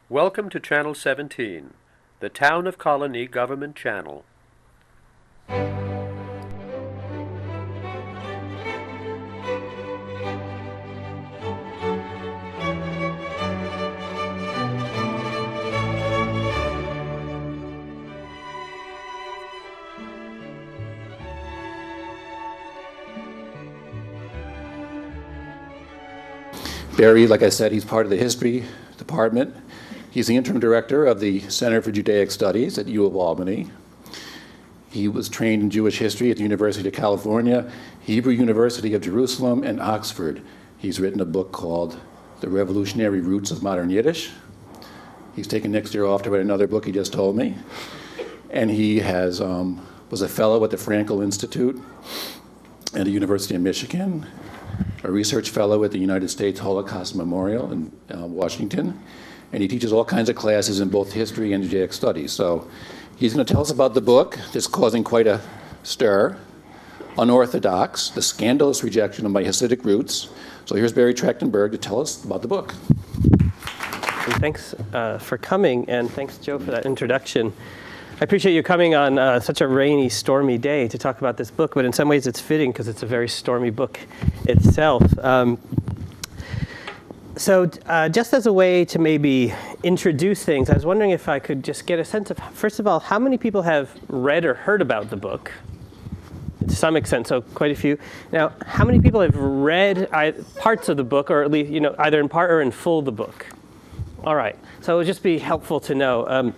Welcome to Channel 17, the Town of Colonie Government Channel. Barry, like I said, he's part of the history department. He's the interim director of the Center for Judaic Studies at UAlbany. He was trained in Jewish history at the University of California, Hebrew University of Jerusalem, and Oxford. He's written a book called The Revolutionary Roots of Modern Yiddish. He's taken next year off to write another book, he just told me. And he was a fellow at the Frankel Institute at the University of Michigan, a research fellow at the United States Holocaust Memorial in Washington, and he teaches all kinds of classes in both history and Judaic studies. So he's going to tell us about the book that's causing quite a stir, Unorthodox, the Scandalous Rejection of My Hasidic Roots. So here's Barry Trachtenberg to tell us about the book. And thanks for coming, and thanks, Joe, for that introduction. I appreciate you coming on such a rainy, stormy day to talk about this book, but in some ways it's fitting because it's a very stormy book itself. So just as a way to maybe introduce things, I was wondering if I could just get a sense of, first of all, how many people have read or heard about the book? To some extent, so quite a few. Now, how many people have read parts of the book, or at least, either in part or in full the book? All right, so it would just be helpful to know.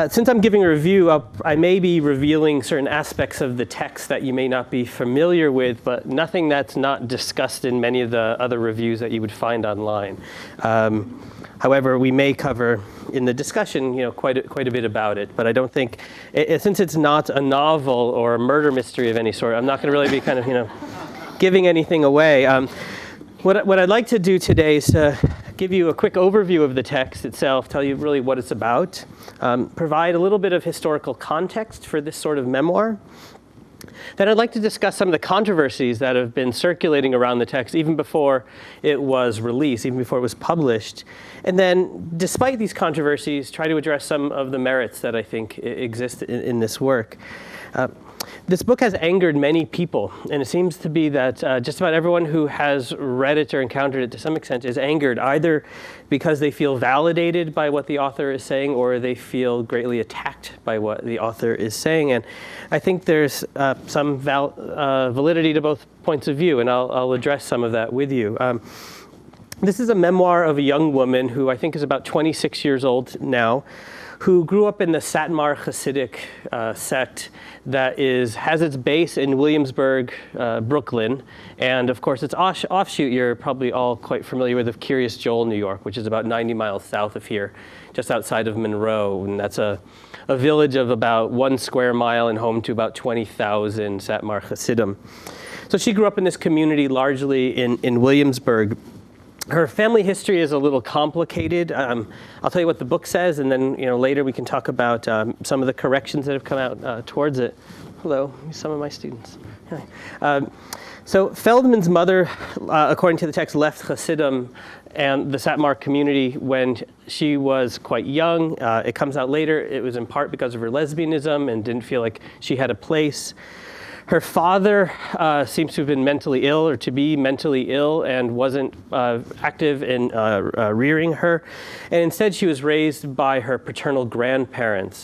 Since I'm giving a review, I may be revealing certain aspects of the text that you may not be familiar with, but nothing that's not discussed in many of the other reviews that you would find online. However, we may cover in the discussion, quite a bit about it. But I don't think, since it's not a novel or a murder mystery of any sort, I'm not going to really be kind of, giving anything away. What I'd like to do today is give you a quick overview of the text itself, tell you really what it's about, provide a little bit of historical context for this sort of memoir. Then I'd like to discuss some of the controversies that have been circulating around the text even before it was released, even before it was published. And then, despite these controversies, try to address some of the merits that I think exist in this work. This book has angered many people, and it seems to be that just about everyone who has read it or encountered it to some extent is angered, either because they feel validated by what the author is saying or they feel greatly attacked by what the author is saying. And I think there's some validity to both points of view, and I'll address some of that with you. This is a memoir of a young woman who I think is about 26 years old now, who grew up in the Satmar Hasidic sect that has its base in Williamsburg, Brooklyn. And of course, its offshoot you're probably all quite familiar with, of Kiryas Joel, New York, which is about 90 miles south of here, just outside of Monroe. And that's a village of about 1 square mile and home to about 20,000 Satmar Hasidim. So she grew up in this community largely in Williamsburg. Her family history is a little complicated. I'll tell you what the book says, and then later we can talk about some of the corrections that have come out towards it. Hello, some of my students. So Feldman's mother, according to the text, left Hasidim and the Satmar community when she was quite young. It comes out later. It was in part because of her lesbianism and didn't feel like she had a place. Her father seems to have been mentally ill or to be mentally ill and wasn't active in rearing her. And instead she was raised by her paternal grandparents,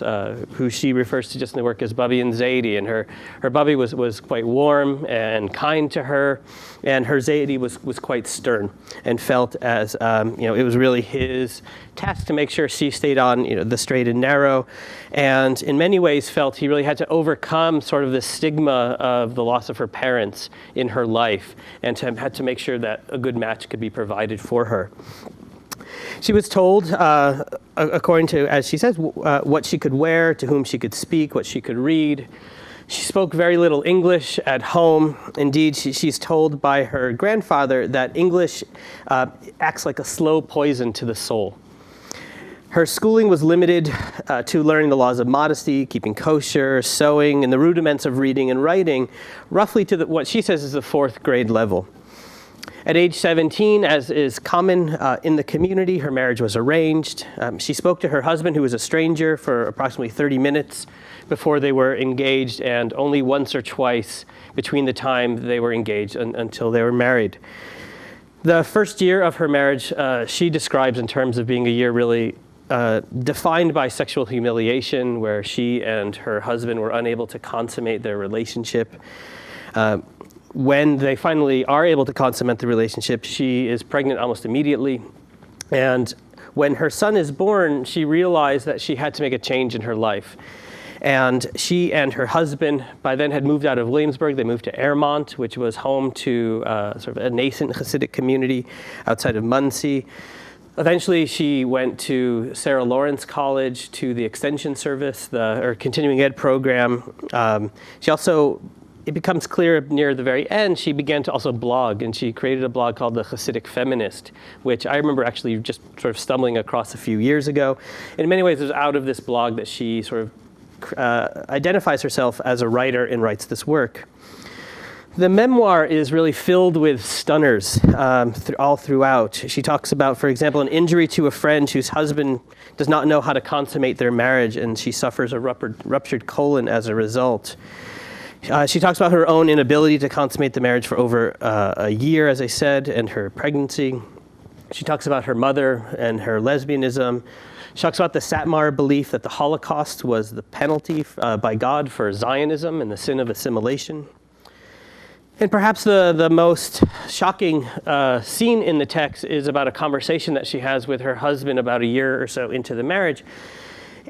who she refers to just in the work as Bubby and Zadie. And her Bubby was quite warm and kind to her, and her Zadie was quite stern and felt as it was really his task to make sure she stayed on the straight and narrow, and in many ways felt he really had to overcome sort of the stigma of the loss of her parents in her life, and had to make sure that a good match could be provided for her. She was told, according to, as she says, what she could wear, to whom she could speak, what she could read. She spoke very little English at home. Indeed, she's told by her grandfather that English acts like a slow poison to the soul. Her schooling was limited to learning the laws of modesty, keeping kosher, sewing, and the rudiments of reading and writing, roughly to what she says is the 4th grade level. At age 17, as is common in the community, her marriage was arranged. She spoke to her husband, who was a stranger, for approximately 30 minutes before they were engaged, and only once or twice between the time they were engaged until they were married. The first year of her marriage, she describes in terms of being a year really defined by sexual humiliation, where she and her husband were unable to consummate their relationship. When they finally are able to consummate the relationship, she is pregnant almost immediately. And when her son is born, she realized that she had to make a change in her life. And she and her husband by then had moved out of Williamsburg. They moved to Airmont, which was home to sort of a nascent Hasidic community outside of Muncie. Eventually, she went to Sarah Lawrence College, to the extension service, or continuing ed program. She also, it becomes clear near the very end, she began to also blog, and she created a blog called The Hasidic Feminist, which I remember actually just sort of stumbling across a few years ago. In many ways, it was out of this blog that she sort of identifies herself as a writer and writes this work. The memoir is really filled with stunners all throughout. She talks about, for example, an injury to a friend whose husband does not know how to consummate their marriage, and she suffers a ruptured colon as a result. She talks about her own inability to consummate the marriage for over a year, as I said, and her pregnancy. She talks about her mother and her lesbianism. She talks about the Satmar belief that the Holocaust was the penalty by God for Zionism and the sin of assimilation. And perhaps the most shocking scene in the text is about a conversation that she has with her husband about a year or so into the marriage,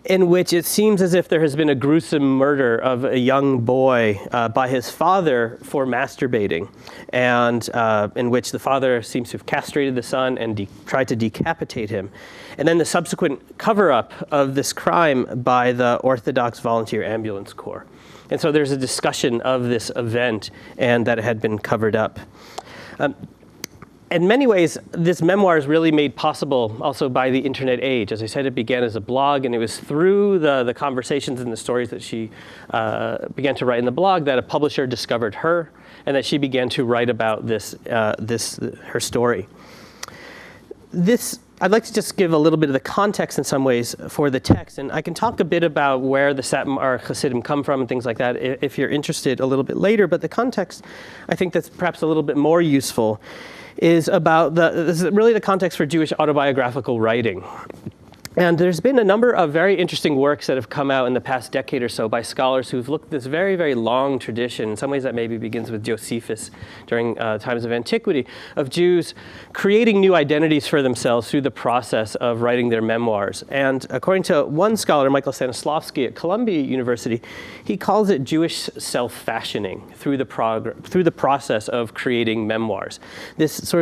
in which it seems as if there has been a gruesome murder of a young boy by his father for masturbating, and in which the father seems to have castrated the son and tried to decapitate him. And then the subsequent cover-up of this crime by the Orthodox Volunteer Ambulance Corps. And so there's a discussion of this event and that it had been covered up. In many ways, this memoir is really made possible also by the internet age. As I said, it began as a blog, and it was through the conversations and the stories that she began to write in the blog that a publisher discovered her, and that she began to write about her story. I'd like to just give a little bit of the context in some ways for the text, and I can talk a bit about where the Satmar Hasidim come from and things like that if you're interested a little bit later, but the context I think that's perhaps a little bit more useful is about this is really the context for Jewish autobiographical writing. And there's been a number of very interesting works that have come out in the past decade or so by scholars who've looked at this very, very long tradition, in some ways that maybe begins with Josephus during times of antiquity, of Jews creating new identities for themselves through the process of writing their memoirs. And according to one scholar, Michael Stanislavski at Columbia University, he calls it Jewish self-fashioning through the process of creating memoirs. This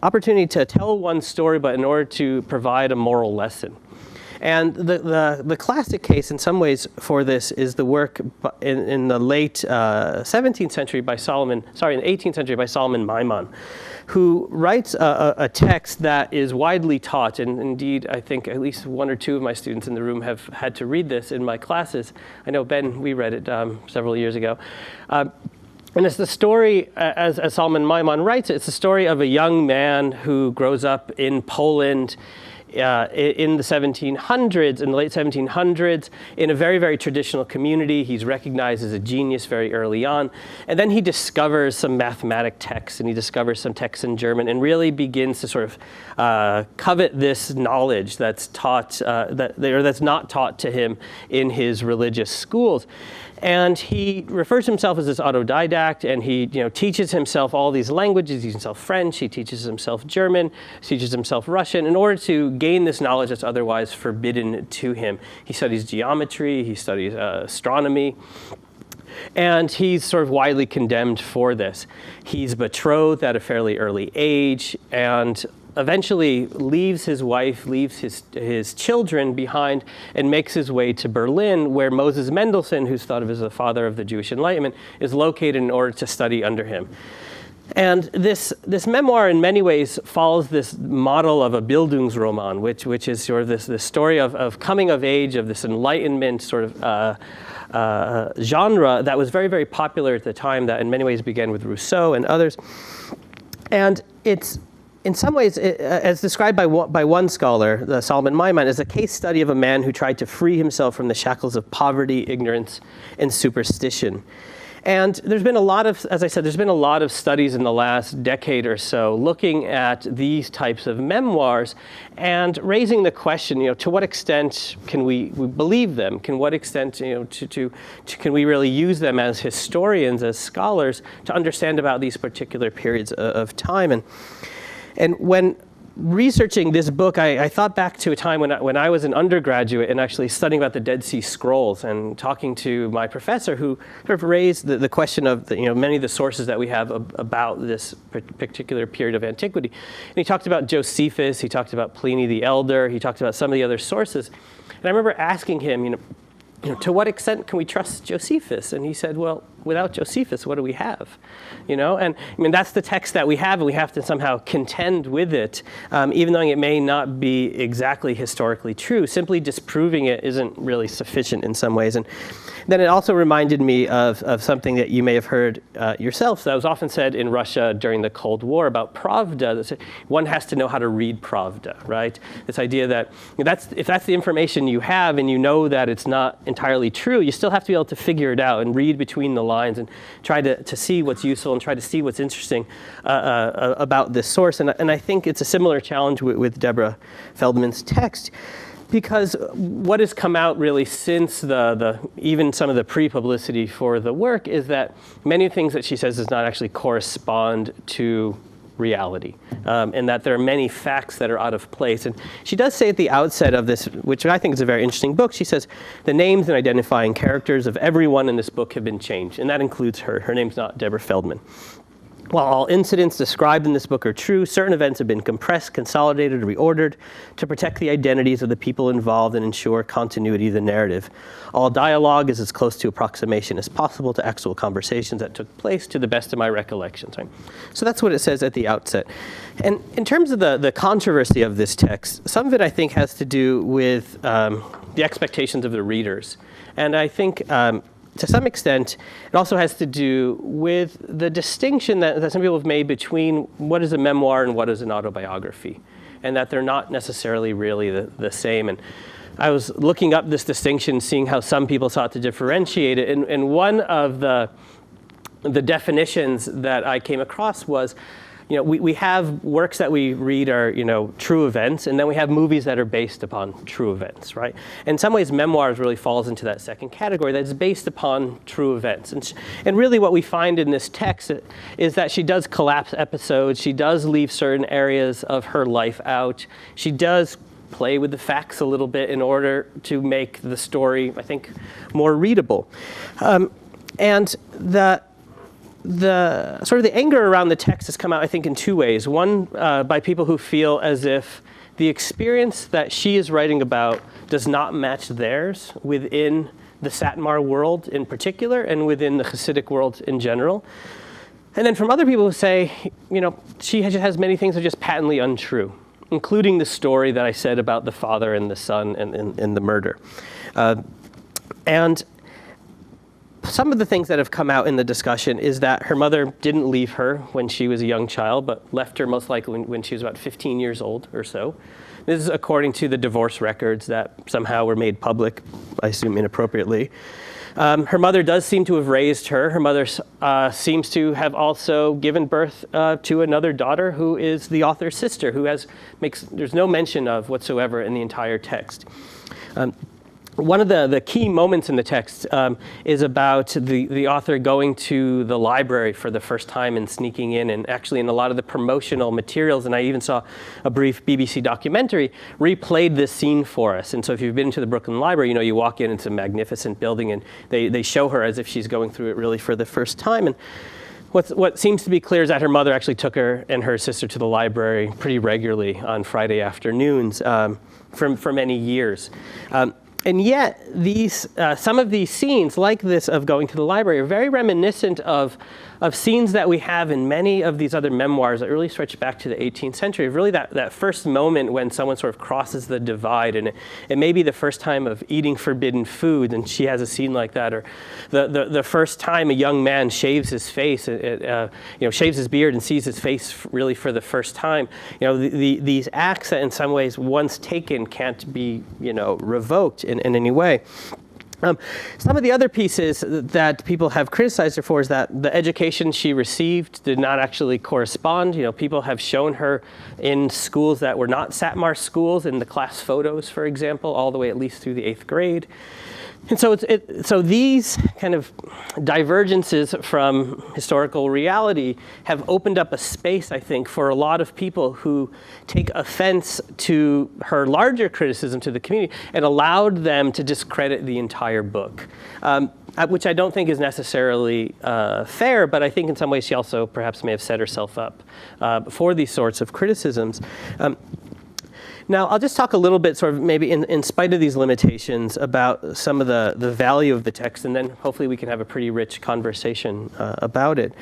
opportunity to tell one story, but in order to provide a moral lesson. And the classic case in some ways for this is the work in the late 17th century by in the 18th century by Solomon Maimon, who writes a text that is widely taught. And indeed, I think at least one or two of my students in the room have had to read this in my classes. I know, Ben, we read it several years ago. And it's the story, as Solomon Maimon writes it, it's the story of a young man who grows up in Poland in the 1700s, in the late 1700s, in a very, very traditional community. He's recognized as a genius very early on. And then he discovers some mathematic texts, and he discovers some texts in German, and really begins to sort of covet this knowledge that's taught, that's not taught to him in his religious schools. And he refers to himself as this autodidact, and he teaches himself all these languages. He teaches himself French, he teaches himself German, he teaches himself Russian in order to gain this knowledge that's otherwise forbidden to him. He studies geometry, he studies astronomy, and he's sort of widely condemned for this. He's betrothed at a fairly early age, and eventually leaves his wife, leaves his children behind, and makes his way to Berlin, where Moses Mendelssohn, who's thought of as the father of the Jewish Enlightenment, is located in order to study under him. And this memoir in many ways follows this model of a Bildungsroman, which is sort of this story of coming of age, of this Enlightenment sort of genre that was very, very popular at the time, that in many ways began with Rousseau and others. And it's, in some ways, as described by one scholar, the Solomon Maimon, as a case study of a man who tried to free himself from the shackles of poverty, ignorance, and superstition. And there's been a lot of, as I said, there's been a lot of studies in the last decade or so looking at these types of memoirs and raising the question, to what extent can we believe them? Can what extent, can we really use them as historians, as scholars, to understand about these particular periods of time? And when researching this book, I thought back to a time when I was an undergraduate and actually studying about the Dead Sea Scrolls and talking to my professor, who sort of raised the question of many of the sources that we have about this particular period of antiquity. And he talked about Josephus, he talked about Pliny the Elder, he talked about some of the other sources. And I remember asking him, to what extent can we trust Josephus? And he said, well, without Josephus, what do we have? And I mean, that's the text that we have, and we have to somehow contend with it, even though it may not be exactly historically true. Simply disproving it isn't really sufficient in some ways. And then it also reminded me of something that you may have heard yourself that was often said in Russia during the Cold War about Pravda. One has to know how to read Pravda, right? This idea that if that's the information you have and you know that it's not entirely true, you still have to be able to figure it out and read between the lines and try to see what's useful and try to see what's interesting about this source. And I think it's a similar challenge with Deborah Feldman's text, because what has come out really since even some of the pre-publicity for the work is that many things that she says does not actually correspond to reality, and that there are many facts that are out of place. And she does say at the outset of this, which I think is a very interesting book, she says, the names and identifying characters of everyone in this book have been changed, and that includes her. Her name's not Deborah Feldman. While all incidents described in this book are true, certain events have been compressed, consolidated, or reordered to protect the identities of the people involved and ensure continuity of the narrative. All dialogue is as close to approximation as possible to actual conversations that took place to the best of my recollections. Right? So that's what it says at the outset. And in terms of the controversy of this text, some of it I think has to do with the expectations of the readers. And I think to some extent, it also has to do with the distinction that some people have made between what is a memoir and what is an autobiography, and that they're not necessarily really the same. And I was looking up this distinction, seeing how some people sought to differentiate it, and one of the definitions that I came across was, we have works that we read are, true events, and then we have movies that are based upon true events, right? In some ways, memoirs really falls into that second category, that's based upon true events. And really what we find in this text is that she does collapse episodes, she does leave certain areas of her life out, she does play with the facts a little bit in order to make the story, I think, more readable. And the sort of the anger around the text has come out, I think, in two ways. One, by people who feel as if the experience that she is writing about does not match theirs within the Satmar world in particular and within the Hasidic world in general. And then from other people who say, she has many things that are just patently untrue, including the story that I said about the father and the son and the murder. And some of the things that have come out in the discussion is that her mother didn't leave her when she was a young child, but left her most likely when she was about 15 years old or so. This is according to the divorce records that somehow were made public, I assume inappropriately. Her mother does seem to have raised her. Her mother seems to have also given birth to another daughter who is the author's sister, who there's no mention of whatsoever in the entire text. One of the key moments in the text is about the author going to the library for the first time and sneaking in, and actually in a lot of the promotional materials, and I even saw a brief BBC documentary, replayed this scene for us. And so if you've been to the Brooklyn Library, you walk in, it's a magnificent building, and they show her as if she's going through it really for the first time. And what seems to be clear is that her mother actually took her and her sister to the library pretty regularly on Friday afternoons for many years. And yet, some of these scenes, like this of going to the library, are very reminiscent of of scenes that we have in many of these other memoirs that really stretch back to the 18th century, really that first moment when someone sort of crosses the divide, and it may be the first time of eating forbidden food, and she has a scene like that, or the first time a young man shaves his face, shaves his beard and sees his face really for the first time. These acts that in some ways once taken can't be, revoked in any way. Some of the other pieces that people have criticized her for is that the education she received did not actually correspond. People have shown her in schools that were not Satmar schools, in the class photos, for example, all the way at least through the 8th grade. And so so these kind of divergences from historical reality have opened up a space, I think, for a lot of people who take offense to her larger criticism to the community and allowed them to discredit the entire book, which I don't think is necessarily fair, but I think in some ways she also perhaps may have set herself up for these sorts of criticisms. Now, I'll just talk a little bit, sort of maybe in spite of these limitations, about some of the value of the text, and then hopefully we can have a pretty rich conversation about it.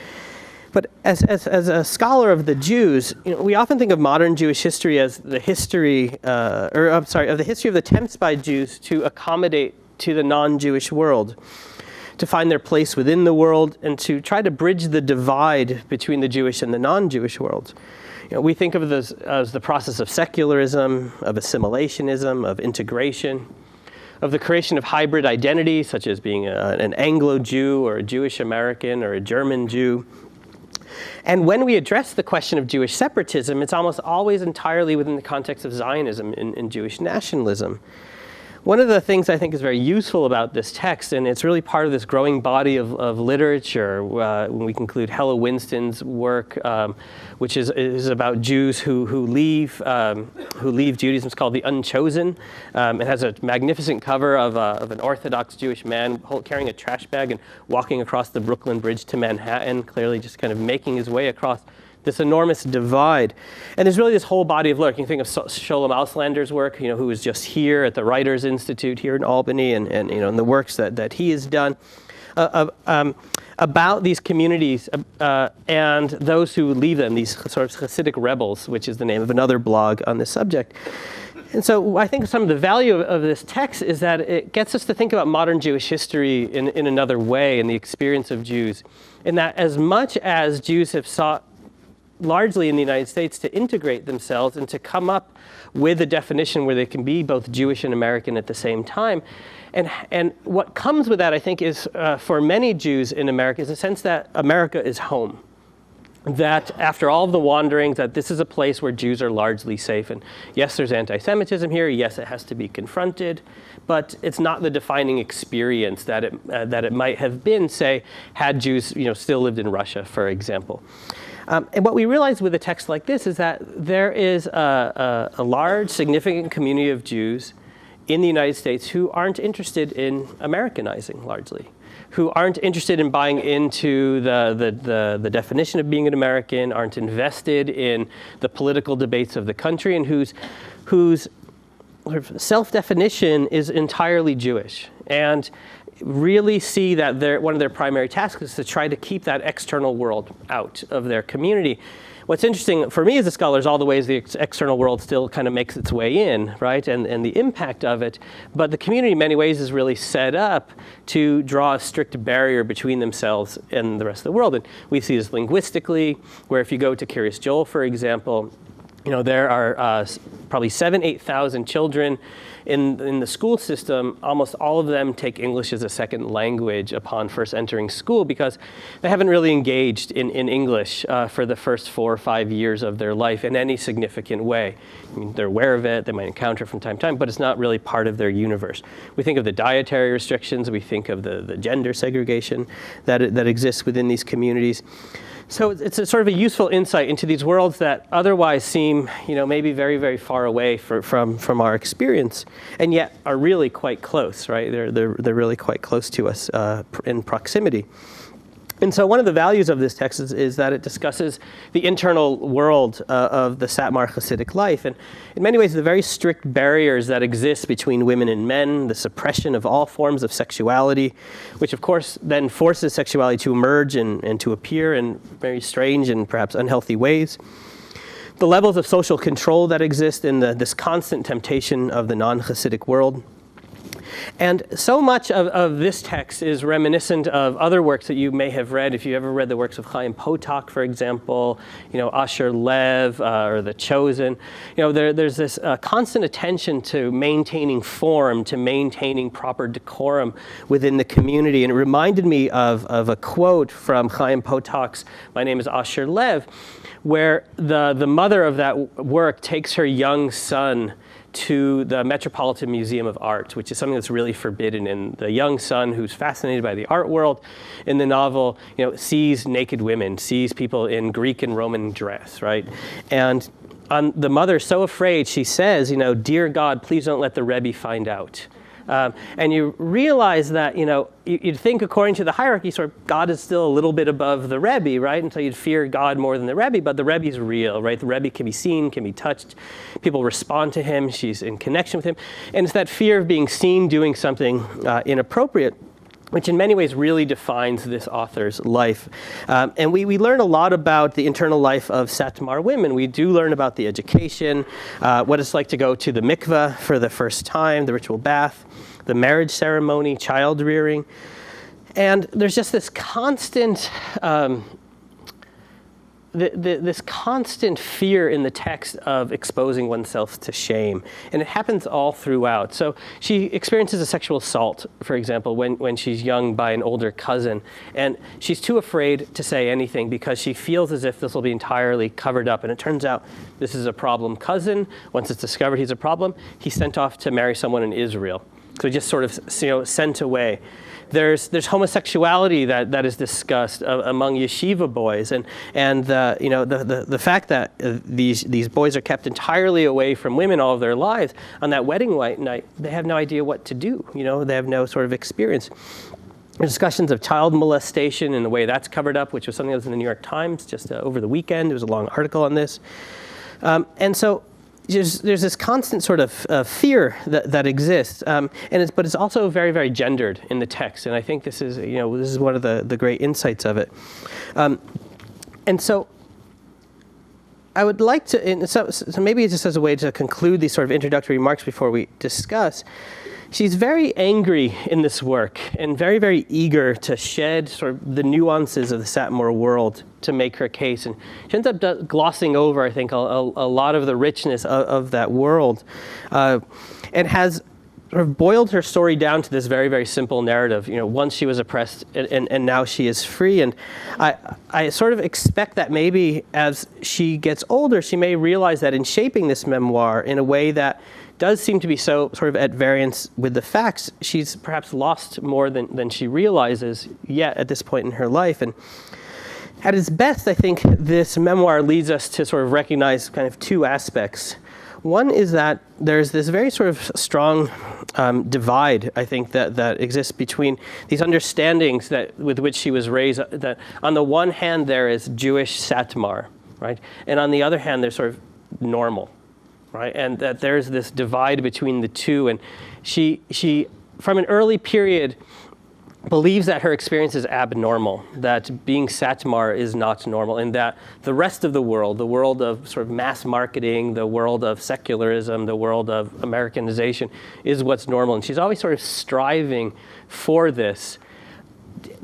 But as a scholar of the Jews, we often think of modern Jewish history as the history, of the history of the attempts by Jews to accommodate to the non-Jewish world, to find their place within the world, and to try to bridge the divide between the Jewish and the non-Jewish world. We think of this as the process of secularism, of assimilationism, of integration, of the creation of hybrid identities, such as being an Anglo-Jew or a Jewish American or a German Jew. And when we address the question of Jewish separatism, it's almost always entirely within the context of Zionism and Jewish nationalism. One of the things I think is very useful about this text, and it's really part of this growing body of literature, when we conclude Hella Winston's work, which is about Jews who leave Judaism. It's called The Unchosen. It has a magnificent cover of an Orthodox Jewish man carrying a trash bag and walking across the Brooklyn Bridge to Manhattan, clearly just kind of making his way across this enormous divide. And there's really this whole body of work. You can think of Sholem Auslander's work, who was just here at the Writers Institute here in Albany, and the works that he has done about these communities and those who leave them, these sort of Hasidic rebels, which is the name of another blog on this subject. And so I think some of the value of this text is that it gets us to think about modern Jewish history in another way, in the experience of Jews, in that as much as Jews have sought largely in the United States to integrate themselves and to come up with a definition where they can be both Jewish and American at the same time. And what comes with that, I think, is for many Jews in America is a sense that America is home. That after all of the wanderings, that this is a place where Jews are largely safe. And yes, there's anti-Semitism here. Yes, it has to be confronted. But it's not the defining experience that it might have been, say, had Jews still lived in Russia, for example. And what we realize with a text like this is that there is a large, significant community of Jews in the United States who aren't interested in Americanizing, largely, who aren't interested in buying into the definition of being an American, aren't invested in the political debates of the country, and whose self-definition is entirely Jewish. And really see that one of their primary tasks is to try to keep that external world out of their community. What's interesting for me as a scholar is all the ways the external world still kind of makes its way in, right, and the impact of it. But the community in many ways is really set up to draw a strict barrier between themselves and the rest of the world. And we see this linguistically, where if you go to Kiryas Joel, for example, there are probably 8,000 children in the school system. Almost all of them take English as a second language upon first entering school because they haven't really engaged in English for the first 4 or 5 years of their life in any significant way. I mean, they're aware of it, they might encounter it from time to time, but it's not really part of their universe. We think of the dietary restrictions, we think of the gender segregation that exists within these communities. So it's a sort of a useful insight into these worlds that otherwise seem, maybe very, very far away from our experience, and yet are really quite close, right? They're really quite close to us in proximity. And so one of the values of this text is that it discusses the internal world of the Satmar Hasidic life. And in many ways, the very strict barriers that exist between women and men, the suppression of all forms of sexuality, which of course then forces sexuality to emerge and to appear in very strange and perhaps unhealthy ways. The levels of social control that exist in this constant temptation of the non-Hasidic world. And so much of this text is reminiscent of other works that you may have read. If you ever read the works of Chaim Potok, for example, Asher Lev or The Chosen, there's this constant attention to maintaining form, to maintaining proper decorum within the community. And it reminded me of a quote from Chaim Potok's My Name is Asher Lev, where the mother of that work takes her young son to the Metropolitan Museum of Art, which is something that's really forbidden. And the young son, who's fascinated by the art world in the novel, sees naked women, sees people in Greek and Roman dress, right? And the mother's so afraid, she says, "Dear God, please don't let the Rebbe find out." And you realize that, you'd think according to the hierarchy, sort of God is still a little bit above the Rebbe, right? And so you'd fear God more than the Rebbe, but the Rebbe's real, right? The Rebbe can be seen, can be touched. People respond to him. She's in connection with him. And it's that fear of being seen doing something inappropriate, which in many ways really defines this author's life. And we learn a lot about the internal life of Satmar women. We do learn about the education, what it's like to go to the mikveh for the first time, the ritual bath, the marriage ceremony, child rearing. And there's just this constant this constant fear in the text of exposing oneself to shame. And it happens all throughout. So she experiences a sexual assault, for example, when she's young by an older cousin. And she's too afraid to say anything because she feels as if this will be entirely covered up. And it turns out this is a problem cousin. Once it's discovered he's a problem, he's sent off to marry someone in Israel. So just sort of sent away. There's homosexuality that is discussed among yeshiva boys, and the fact that these boys are kept entirely away from women all of their lives. On that wedding night, they have no idea what to do. They have no sort of experience. There's discussions of child molestation and the way that's covered up, which was something that was in the New York Times just over the weekend. There was a long article on this, and so. There's this constant sort of fear that exists, but it's also very, very gendered in the text, and I think this is one of the great insights of it. And so I would like to, so maybe just as a way to conclude these sort of introductory remarks before we discuss. She's very angry in this work and very, very eager to shed sort of the nuances of the Satmar world to make her case. And she ends up glossing over, I think, a lot of the richness of that world and has sort of boiled her story down to this very, very simple narrative. Once she was oppressed and now she is free. And I sort of expect that maybe as she gets older, she may realize that in shaping this memoir in a way that does seem to be so sort of at variance with the facts, she's perhaps lost more than she realizes yet at this point in her life. And at its best, I think this memoir leads us to sort of recognize kind of two aspects. One is that there's this very sort of strong divide, I think, that exists between these understandings with which she was raised. That on the one hand, there is Jewish Satmar, right? And on the other hand, there's sort of normal. Right, and that there's this divide between the two, and she from an early period believes that her experience is abnormal, that being Satmar is not normal, and that the rest of the world of sort of mass marketing, the world of secularism, the world of Americanization is what's normal, and she's always sort of striving for this.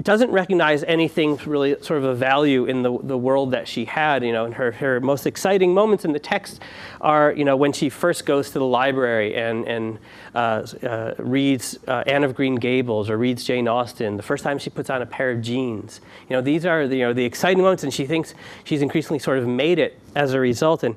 Doesn't recognize anything really sort of a value in the world that she had. And her most exciting moments in the text are, when she first goes to the library and reads Anne of Green Gables or reads Jane Austen, the first time she puts on a pair of jeans. These are the exciting moments, and she thinks she's increasingly sort of made it as a result. And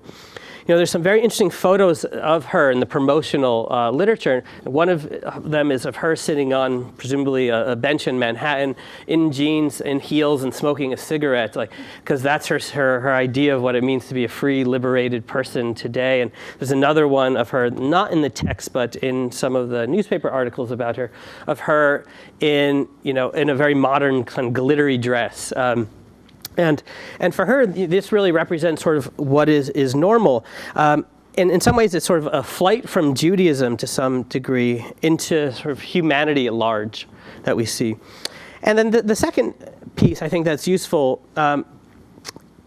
there's some very interesting photos of her in the promotional literature. One of them is of her sitting on presumably a bench in Manhattan in jeans and heels and smoking a cigarette, because that's her idea of what it means to be a free, liberated person today. And there's another one of her, not in the text, but in some of the newspaper articles about her, of her in a very modern kind of glittery dress. And for her, this really represents sort of what is normal. And in some ways, it's sort of a flight from Judaism to some degree into sort of humanity at large that we see. And then the second piece I think that's useful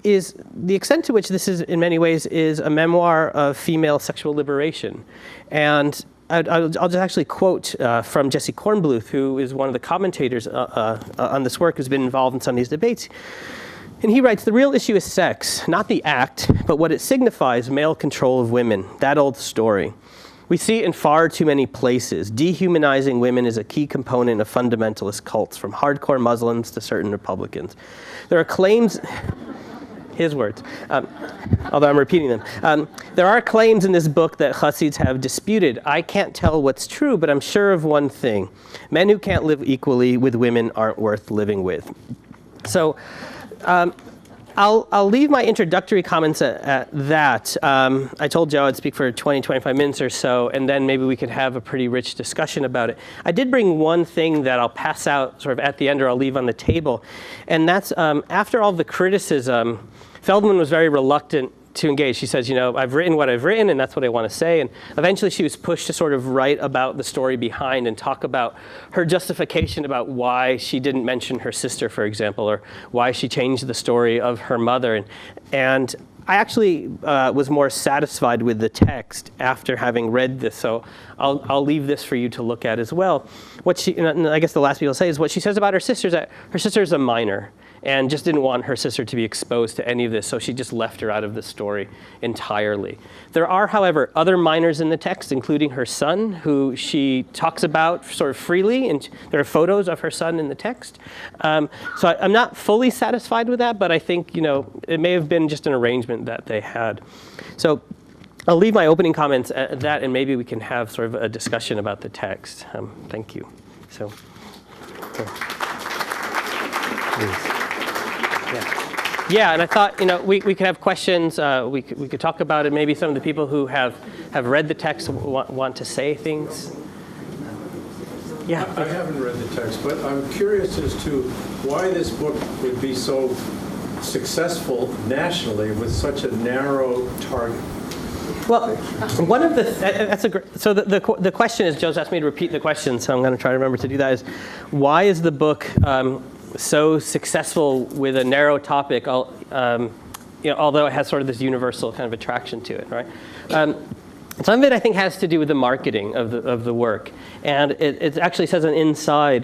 is the extent to which this is, in many ways, is a memoir of female sexual liberation. And I'll just actually quote from Jesse Kornbluth, who is one of the commentators on this work, who's been involved in some of these debates. And he writes, "The real issue is sex, not the act, but what it signifies, male control of women, that old story. We see it in far too many places. Dehumanizing women is a key component of fundamentalist cults, from hardcore Muslims to certain Republicans. There are claims," his words, although I'm repeating them. "There are claims in this book that Hasids have disputed. I can't tell what's true, but I'm sure of one thing. Men who can't live equally with women aren't worth living with." So I'll leave my introductory comments at that. I told Joe I'd speak for 20, 25 minutes or so, and then maybe we could have a pretty rich discussion about it. I did bring one thing that I'll pass out sort of at the end, or I'll leave on the table, and that's after all the criticism, Feldman was very reluctant to engage. She says, I've written what I've written, and that's what I want to say. And eventually she was pushed to sort of write about the story behind and talk about her justification about why she didn't mention her sister, for example, or why she changed the story of her mother. And I actually was more satisfied with the text after having read this, so I'll leave this for you to look at as well. What she, and I guess the last thing I'll say is what she says about her sister is that her sister is a minor, and just didn't want her sister to be exposed to any of this, so she just left her out of the story entirely. There are, however, other minors in the text, including her son, who she talks about sort of freely, and there are photos of her son in the text. So I'm not fully satisfied with that, but I think, it may have been just an arrangement that they had. So I'll leave my opening comments at that, and maybe we can have sort of a discussion about the text. Thank you. So, Yeah, and I thought, we could have questions. We could talk about it. Maybe some of the people who have read the text want to say things. Yeah. I haven't read the text, but I'm curious as to why this book would be so successful nationally with such a narrow target. Well, one of that's a great, so the question is, Joe's asked me to repeat the question, so I'm going to try to remember to do that, is why is the book so successful with a narrow topic, although it has sort of this universal kind of attraction to it, right? Some of it, I think, has to do with the marketing of the work. And it actually says on inside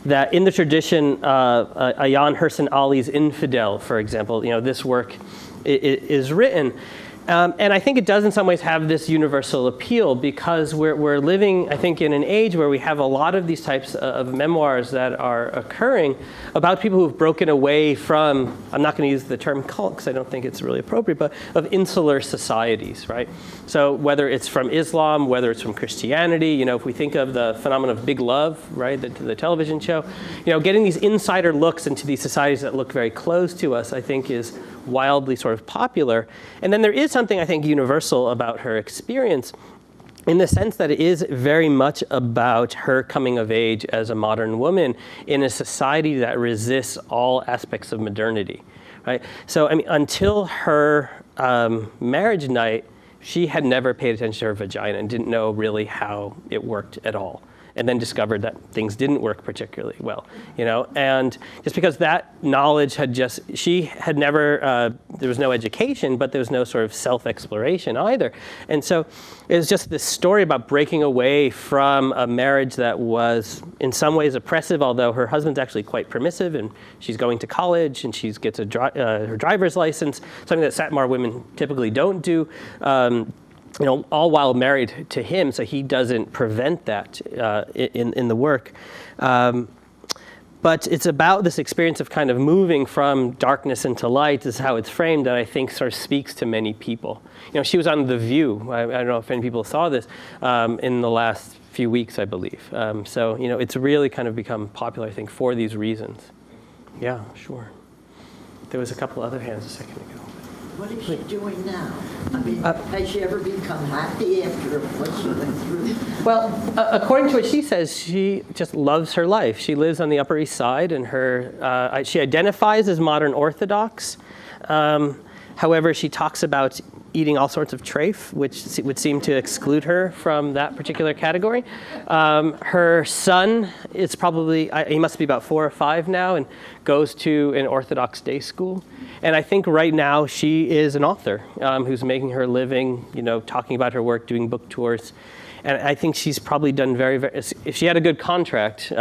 that in the tradition, Ayaan Hirsi Ali's Infidel, for example, this work is written. And I think it does in some ways have this universal appeal because we're living, I think, in an age where we have a lot of these types of memoirs that are occurring about people who've broken away from, I'm not going to use the term cult because I don't think it's really appropriate, but of insular societies, right? So whether it's from Islam, whether it's from Christianity, if we think of the phenomenon of Big Love, right, the television show, getting these insider looks into these societies that look very close to us, I think is wildly sort of popular. And then there is something, I think, universal about her experience in the sense that it is very much about her coming of age as a modern woman in a society that resists all aspects of modernity, right? So, until her marriage night, she had never paid attention to her vagina and didn't know really how it worked at all. And then discovered that things didn't work particularly well, and just because that knowledge she had never, there was no education, but there was no sort of self-exploration either. And so it was just this story about breaking away from a marriage that was in some ways oppressive, although her husband's actually quite permissive, and she's going to college, and she gets her driver's license, something that Satmar women typically don't do. All while married to him, so he doesn't prevent that in the work. But it's about this experience of kind of moving from darkness into light is how it's framed, that I think sort of speaks to many people. She was on The View. I don't know if any people saw this in the last few weeks, I believe. So, it's really kind of become popular, I think, for these reasons. Yeah, sure. There was a couple other hands a second ago. What is she doing now? I mean, has she ever become happy after what she went through? Well, according to what she says, she just loves her life. She lives on the Upper East Side, and she identifies as modern Orthodox. However, she talks about eating all sorts of treif, which would seem to exclude her from that particular category. Her son is probably, he must be about 4 or 5 now, and goes to an Orthodox day school. And I think right now she is an author who's making her living, talking about her work, doing book tours. And I think she's probably done very, if she had a good contract,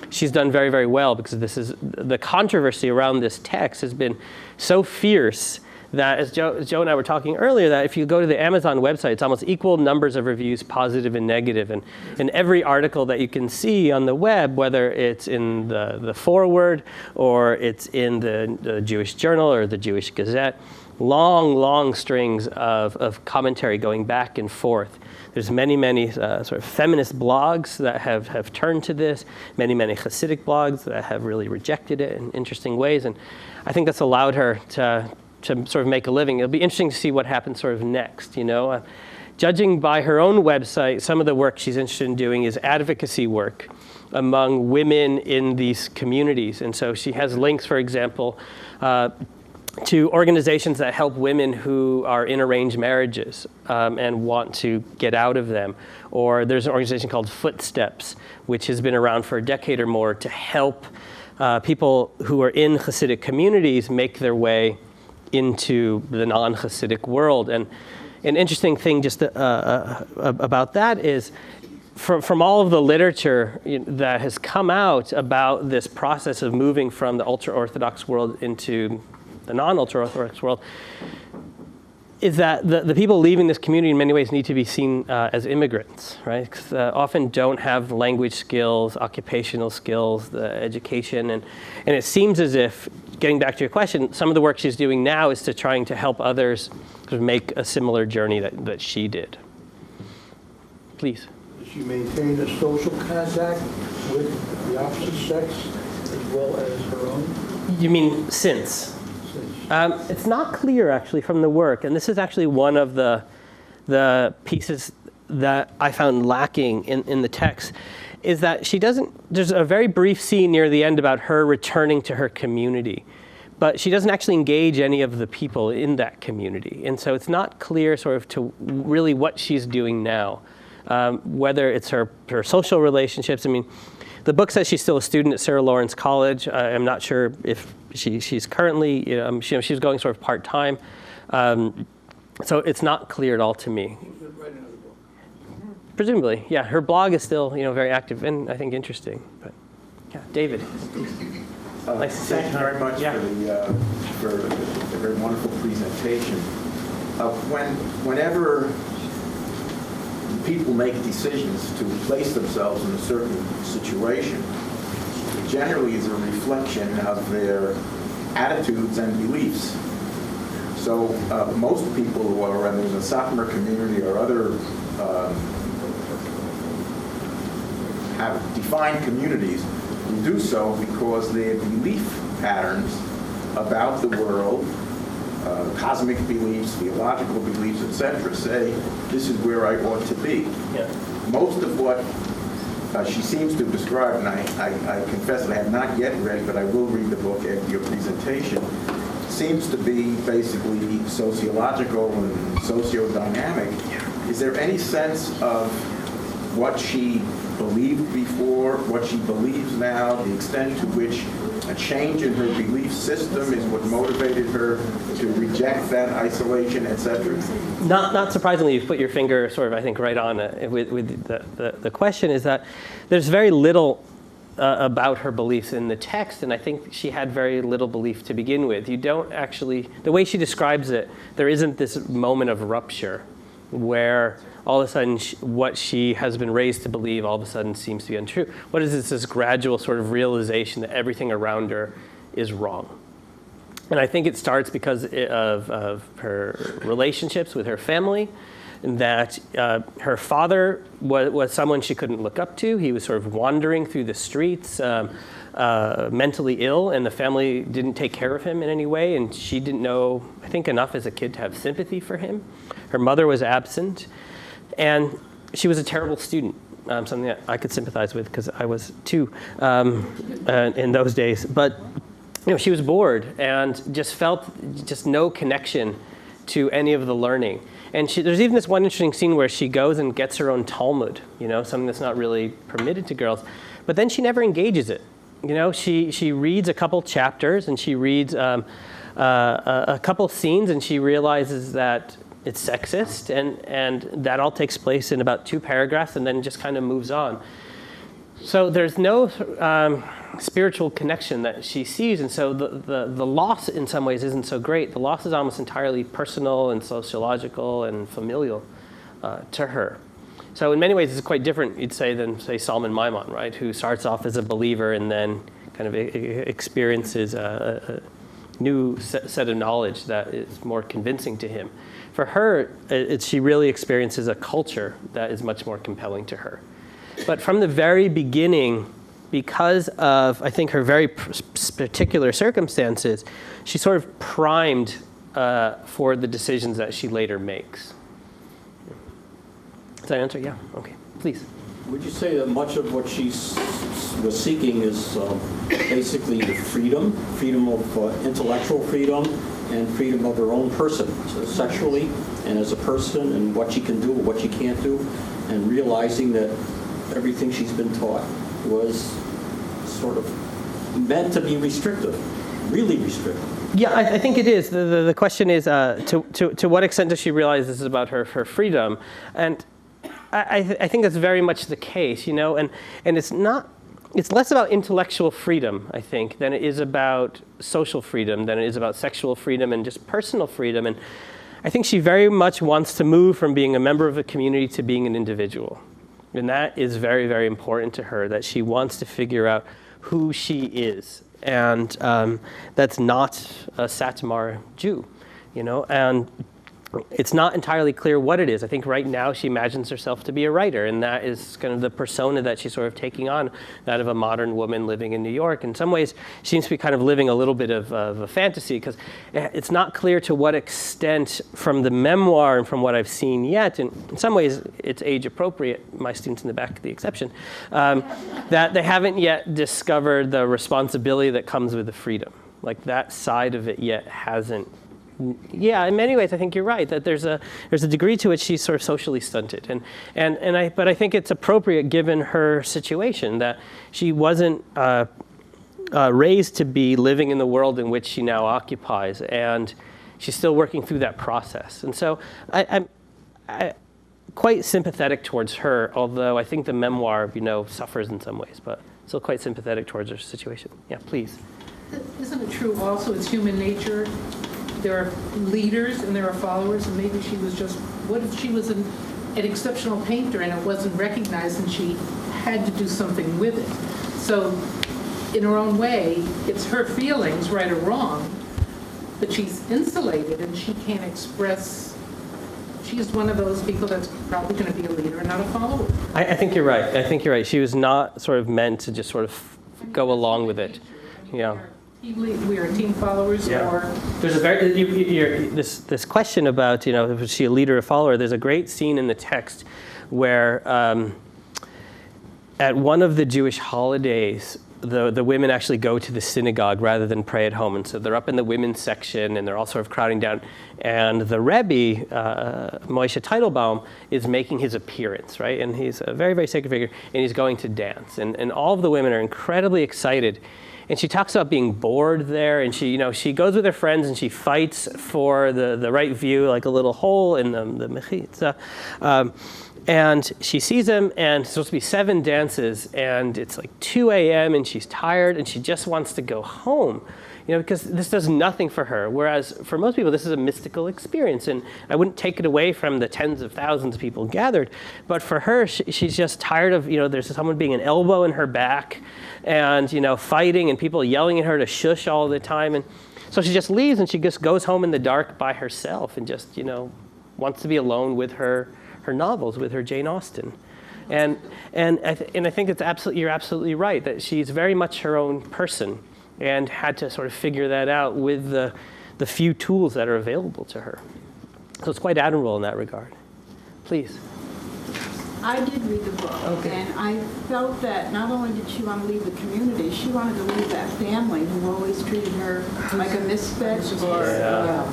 she's done very, very well, because the controversy around this text has been so fierce that, as Joe and I were talking earlier, that if you go to the Amazon website, it's almost equal numbers of reviews, positive and negative. And in every article that you can see on the web, whether it's in the foreword or it's in the Jewish Journal or the Jewish Gazette, long strings of commentary going back and forth. There's many sort of feminist blogs that have turned to this, many Hasidic blogs that have really rejected it in interesting ways. And I think that's allowed her to sort of make a living. It'll be interesting to see what happens sort of next, Judging by her own website, some of the work she's interested in doing is advocacy work among women in these communities. And so she has links, for example, to organizations that help women who are in arranged marriages and want to get out of them. Or there's an organization called Footsteps, which has been around for a decade or more to help people who are in Hasidic communities make their way into the non-Hasidic world. And an interesting thing just about that is from all of the literature that has come out about this process of moving from the ultra-Orthodox world into the non-ultra-Orthodox world, is that the people leaving this community in many ways need to be seen as immigrants, right? 'Cause, often don't have language skills, occupational skills, the education, and it seems as if, getting back to your question, some of the work she's doing now is to trying to help others sort of make a similar journey that she did. Please. Does she maintain a social contact with the opposite sex as well as her own? You mean since? It's not clear, actually, from the work, and this is actually one of the pieces that I found lacking in the text, is that she doesn't, there's a very brief scene near the end about her returning to her community, but she doesn't actually engage any of the people in that community. And so it's not clear sort of to really what she's doing now, whether it's her social relationships. I mean, the book says she's still a student at Sarah Lawrence College. I'm not sure if she's currently, she's going sort of part-time. So it's not clear at all to me. Presumably, yeah. Her blog is still, very active and I think interesting. But yeah, David. Nice to see you. Thank you very much for the very wonderful presentation. Whenever people make decisions to place themselves in a certain situation, it generally is a reflection of their attitudes and beliefs. So most people who are in the Satmar community or other have defined communities who do so because their belief patterns about the world, cosmic beliefs, theological beliefs, etc., say, this is where I ought to be. Yeah. Most of what she seems to describe, and I confess that I have not yet read it, but I will read the book after your presentation, seems to be basically sociological and sociodynamic. Is there any sense of what she believed before, what she believes now, the extent to which a change in her belief system is what motivated her to reject that isolation, etc.? Not surprisingly, you've put your finger sort of, I think, right on it with the question is that there's very little about her beliefs in the text, and I think she had very little belief to begin with. You don't actually, the way she describes it, there isn't this moment of rupture where all of a sudden what she has been raised to believe all of a sudden seems to be untrue. What is this gradual sort of realization that everything around her is wrong? And I think it starts because of her relationships with her family, that her father was someone she couldn't look up to. He was sort of wandering through the streets, mentally ill, and the family didn't take care of him in any way, and she didn't know, I think, enough as a kid to have sympathy for him. Her mother was absent, and she was a terrible student, something that I could sympathize with because I was too in those days. But she was bored and just felt no connection to any of the learning. And there's even this one interesting scene where she goes and gets her own Talmud, something that's not really permitted to girls. But then she never engages it. She reads a couple chapters and she reads a couple scenes and she realizes that it's sexist and that all takes place in about 2 paragraphs and then just kind of moves on. So there's no spiritual connection that she sees, and so the loss in some ways isn't so great. The loss is almost entirely personal and sociological and familial to her. So in many ways it's quite different, you'd say, than, say, Salman Maimon, right, who starts off as a believer and then kind of experiences a new set of knowledge that is more convincing to him. For her, she really experiences a culture that is much more compelling to her. But from the very beginning, because of, I think, her very particular circumstances, she's sort of primed for the decisions that she later makes. Does that answer? Yeah. Okay. Please. Would you say that much of what she was seeking is basically the freedom of intellectual freedom and freedom of her own person, so sexually and as a person, and what she can do, what she can't do, and realizing that everything she's been taught was sort of meant to be restrictive, really restrictive? Yeah, I think it is. The question is, to what extent does she realize this is about her freedom? And I think that's very much the case, and it's less about intellectual freedom, I think, than it is about social freedom, than it is about sexual freedom and just personal freedom. And I think she very much wants to move from being a member of a community to being an individual. And that is very, very important to her, that she wants to figure out who she is. And that's not a Satmar Jew, and it's not entirely clear what it is. I think right now she imagines herself to be a writer, and that is kind of the persona that she's sort of taking on, that of a modern woman living in New York. In some ways, she seems to be kind of living a little bit of a fantasy, because it's not clear to what extent from the memoir and from what I've seen yet, and in some ways it's age appropriate, my students in the back the exception, that they haven't yet discovered the responsibility that comes with the freedom. Like that side of it yet hasn't. Yeah, in many ways, I think you're right that there's a degree to which she's sort of socially stunted, but I think it's appropriate given her situation that she wasn't raised to be living in the world in which she now occupies, and she's still working through that process. And so I'm quite sympathetic towards her, although I think the memoir, suffers in some ways, but still quite sympathetic towards her situation. Yeah, please. Isn't it true also it's human nature? There are leaders and there are followers, and maybe she was just, what if she was an exceptional painter and it wasn't recognized and she had to do something with it? So in her own way, it's her feelings, right or wrong, but she's insulated and she can't express. She's one of those people that's probably going to be a leader and not a follower. I think you're right. She was not sort of meant to just sort of go along with it. Yeah. We are team followers, yeah. Or there's a very this question about was she a leader or follower? There's a great scene in the text where at one of the Jewish holidays, the women actually go to the synagogue rather than pray at home, and so they're up in the women's section and they're all sort of crowding down. And the Rebbe, Moshe Teitelbaum, is making his appearance, right? And he's a very, very sacred figure, and he's going to dance, and all of the women are incredibly excited. And she talks about being bored there, and she goes with her friends and she fights for the right view, like a little hole in the mechitza. And she sees him, and it's supposed to be 7 dances, and it's like 2 a.m. and she's tired and she just wants to go home. because this does nothing for her. Whereas for most people, this is a mystical experience, and I wouldn't take it away from the tens of thousands of people gathered. But for her, she's just tired of, there's someone being an elbow in her back, and fighting, and people yelling at her to shush all the time, and so she just leaves, and she just goes home in the dark by herself, and just wants to be alone with her novels, with her Jane Austen. And I think you're absolutely right, that she's very much her own person and had to sort of figure that out with the few tools that are available to her. So it's quite admirable in that regard. Please. I did read the book, and I felt that not only did she want to leave the community, she wanted to leave that family who always treated her like a misfit, or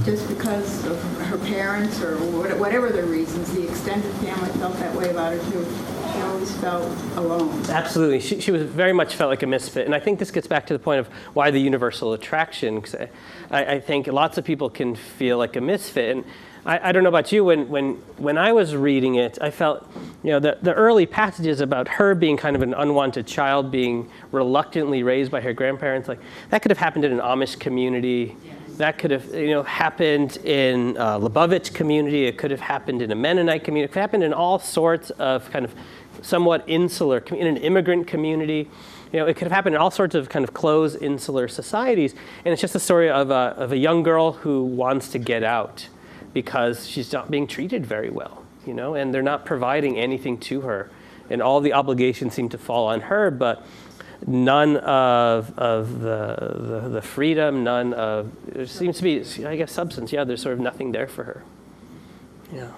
just because of her parents or whatever the reasons. The extended family felt that way about her too. She always felt alone. Absolutely. She was very much felt like a misfit. And I think this gets back to the point of why the universal attraction, because I think lots of people can feel like a misfit. And I don't know about you, when I was reading it, I felt, the early passages about her being kind of an unwanted child, being reluctantly raised by her grandparents, like that could have happened in an Amish community. That could have, happened in a Lubavitch community. It could have happened in a Mennonite community. It could have happened in all sorts of kind of somewhat insular, in an immigrant community. It could have happened in all sorts of kind of closed insular societies. And it's just a story of a young girl who wants to get out because she's not being treated very well, and they're not providing anything to her. And all the obligations seem to fall on her, but none of the freedom, there seems to be, I guess, substance. Yeah, there's sort of nothing there for her. Yeah.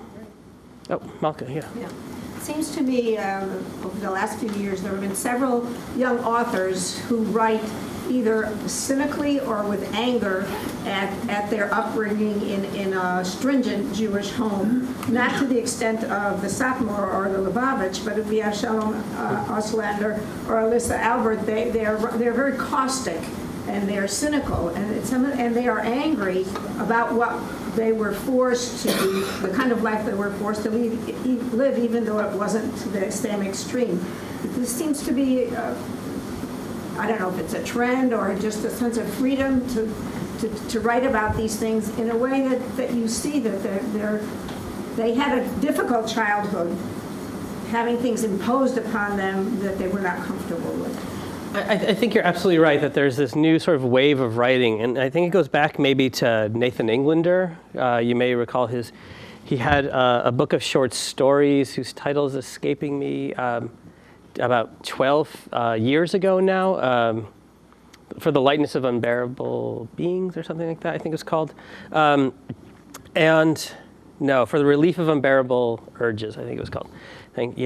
Oh, Malka, yeah. It seems to me over the last few years there have been several young authors who write either cynically or with anger at their upbringing in a stringent Jewish home, not to the extent of the Satmar or the Lubavitch, but if we have Shalom Auslander or Alyssa Albert, they're very caustic and they're cynical and they are angry about what they were forced to do, the kind of life they were forced to live, even though it wasn't to the same extreme. This seems to be I don't know if it's a trend or just a sense of freedom to write about these things in a way that you see that they had a difficult childhood, having things imposed upon them that they were not comfortable with. I think you're absolutely right that there's this new sort of wave of writing, and I think it goes back maybe to Nathan Englander. You may recall he had a book of short stories whose title is escaping me, about 12 years ago now, For the Lightness of Unbearable Beings or something like that, I think it's called. For the Relief of Unbearable Urges, I think it was called. And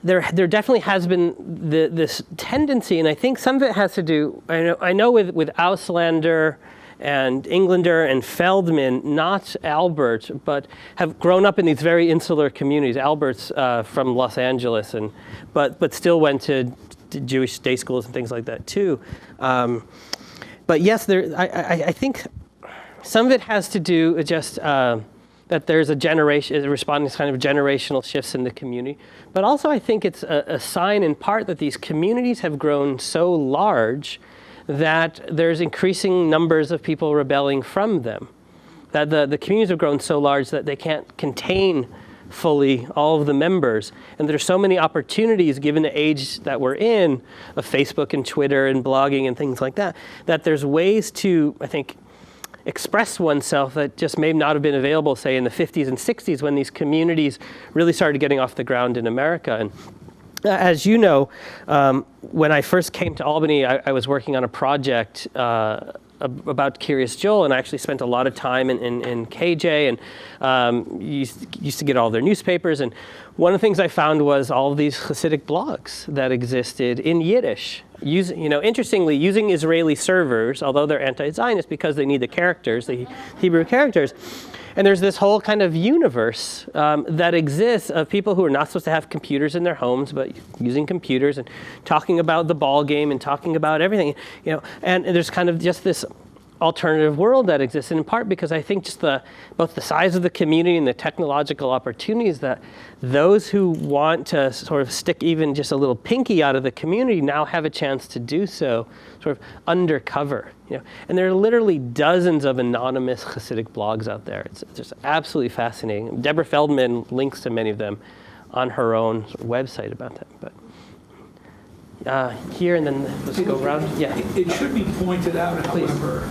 there definitely has been this tendency, and I think some of it has to do, I know with Auslander and Englander and Feldman, not Albert, but have grown up in these very insular communities. Albert's from Los Angeles, but still went to Jewish day schools and things like that too. But yes, I think some of it has to do with just that there's responding to kind of generational shifts in the community. But also I think it's a sign in part that these communities have grown so large that there's increasing numbers of people rebelling from them. That the communities have grown so large that they can't contain fully all of the members. And there's so many opportunities, given the age that we're in, of Facebook and Twitter and blogging and things like that, that there's ways to, I think, express oneself that just may not have been available, say, in the 50s and 60s when these communities really started getting off the ground in America. And as you know, when I first came to Albany, I was working on a project about Curious Joel, and I actually spent a lot of time in KJ and used to get all their newspapers. And one of the things I found was all of these Hasidic blogs that existed in Yiddish. Interestingly, using Israeli servers, although they're anti-Zionist because they need the characters, the Hebrew characters. And there's this whole kind of universe that exists of people who are not supposed to have computers in their homes, but using computers and talking about the ball game and talking about everything, And there's kind of just this alternative world that exists, and in part because I think just both the size of the community and the technological opportunities that those who want to sort of stick even just a little pinky out of the community now have a chance to do so sort of undercover. And there are literally dozens of anonymous Hasidic blogs out there. It's just absolutely fascinating. Deborah Feldman links to many of them on her own website about that. But here, and then let's go around. Yeah. It should be pointed out, however,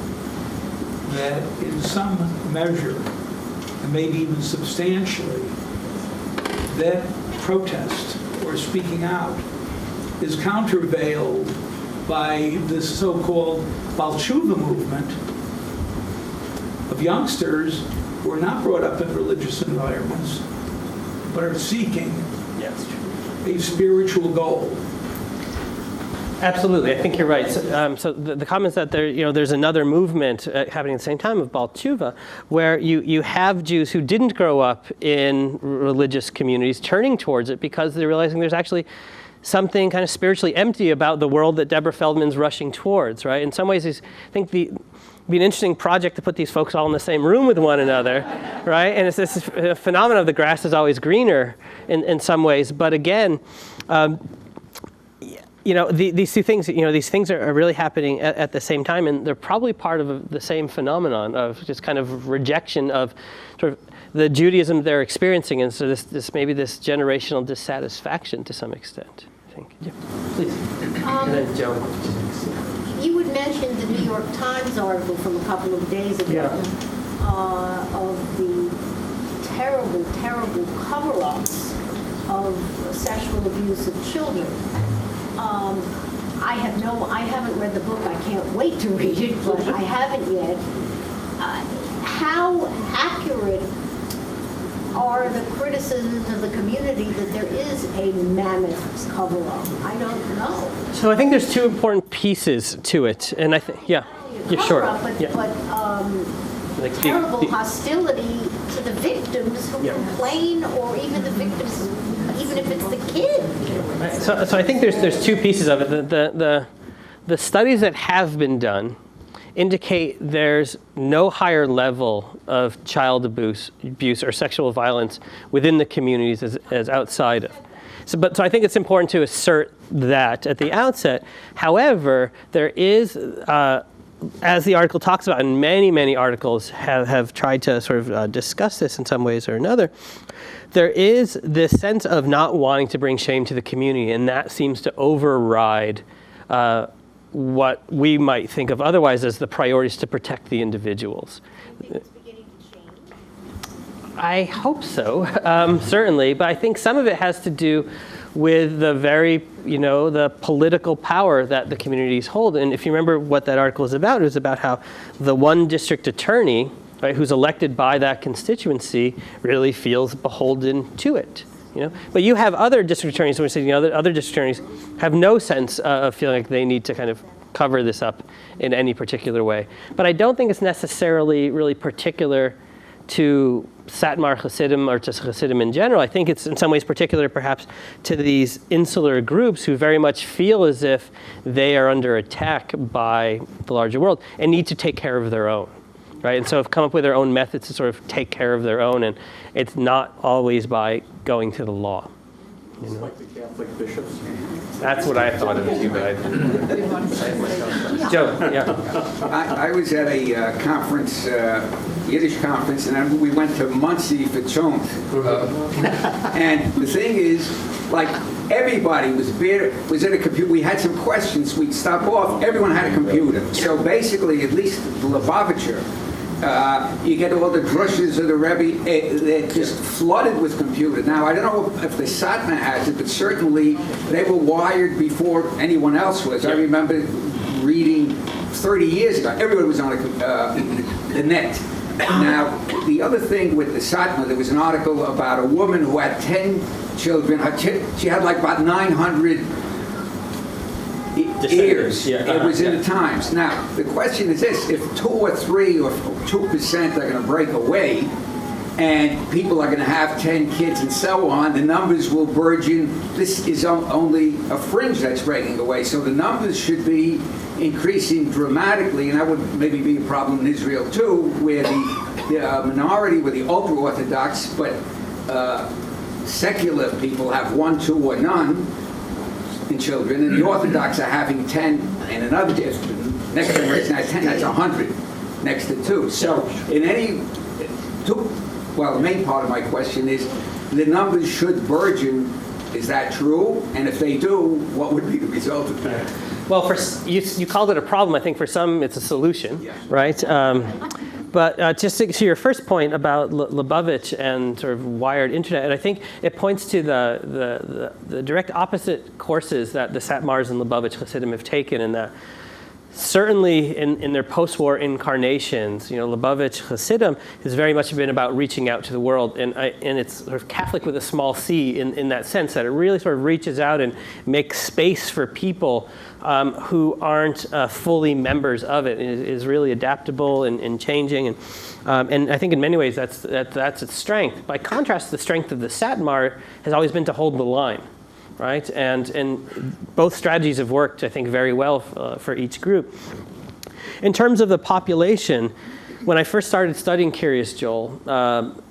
that in some measure, and maybe even substantially, that protest or speaking out is countervailed by this so-called Balchuva movement of youngsters who are not brought up in religious environments, but are seeking a spiritual goal. Absolutely, I think you're right. So the comments that there's another movement happening at the same time of Balchuva, where you have Jews who didn't grow up in religious communities turning towards it because they're realizing there's actually something kind of spiritually empty about the world that Deborah Feldman's rushing towards, right? In some ways, I think it'd be an interesting project to put these folks all in the same room with one another, right? And it's this phenomenon of the grass is always greener in some ways. But again, these two things, these things are really happening at the same time, and they're probably part of the same phenomenon of just kind of rejection of sort of the Judaism they're experiencing, and so this maybe this generational dissatisfaction to some extent, I think. Yeah, please. And then Joe. You had mentioned the New York Times article from a couple of days ago of the terrible, terrible cover-ups of sexual abuse of children. I haven't read the book. I can't wait to read it, but I haven't yet. How accurate are the criticisms of the community that there is a mammoth cover-up? I don't know. So I think there's two important pieces to it, and I think, sure. But terrible hostility to the victims who complain, or even the victims, even if it's the kid. So I think there's two pieces of it. The studies that have been done indicate there's no higher level of child abuse or sexual violence within the communities as outside of. So I think it's important to assert that at the outset. However, there is, as the article talks about, and many articles have tried to sort of discuss this in some ways or another, there is this sense of not wanting to bring shame to the community, and that seems to override what we might think of otherwise as the priorities to protect the individuals. Do you think it's beginning to change? I hope so, certainly, but I think some of it has to do with the the political power that the communities hold. And if you remember what that article is about, it was about how the one district attorney, right, who's elected by that constituency really feels beholden to it. But you have other district attorneys, so we're saying other district attorneys have no sense of feeling like they need to kind of cover this up in any particular way. But I don't think it's necessarily really particular to Satmar Hasidim or to Hasidim in general. I think it's in some ways particular perhaps to these insular groups who very much feel as if they are under attack by the larger world and need to take care of their own. Right, and so have come up with their own methods to sort of take care of their own, and it's not always by going to the law. It's like the Catholic bishops. That's what I thought of too, but Joe, I was at a conference, Yiddish conference, and then we went to Muncie for Chont. And the thing is, like, everybody was at a computer. We had some questions. We'd stop off. Everyone had a computer. So basically, at least the Lubavitcher, you get all the drushes of the Rebbe, they're just flooded with computers. Now, I don't know if the Satmar has it, but certainly they were wired before anyone else was. I remember reading 30 years ago, everybody was on the net. Now, the other thing with the Satmar, there was an article about a woman who had 10 children. She had like about 900 ears. It was in the Times. Now, the question is this: if 2 or 3 or 2% are going to break away, and people are going to have 10 kids and so on, the numbers will burgeon. This is only a fringe that's breaking away. So the numbers should be increasing dramatically, and that would maybe be a problem in Israel too, where the minority were the ultra-Orthodox, but secular people have 1, 2, or none in children, and the Orthodox are having 10, and another next generation has 10, that's 100 next to 2. So in the main part of my question is, the numbers should burgeon. Is that true? And if they do, what would be the result of that? Well, you called it a problem. I think for some it's a solution, right? But just to your first point about Lubavitch and sort of wired internet, and I think it points to the direct opposite courses that the Satmars and Lubavitch Hasidim have taken, and that certainly in their post-war incarnations, Lubavitch Hasidim has very much been about reaching out to the world, and it's sort of Catholic with a small c in that sense, that it really sort of reaches out and makes space for people who aren't fully members of it. It is really adaptable and changing, and I think in many ways that's its strength. By contrast, the strength of the Satmar has always been to hold the line. Right, and both strategies have worked, I think, very well for each group. In terms of the population, when I first started studying Curious Joel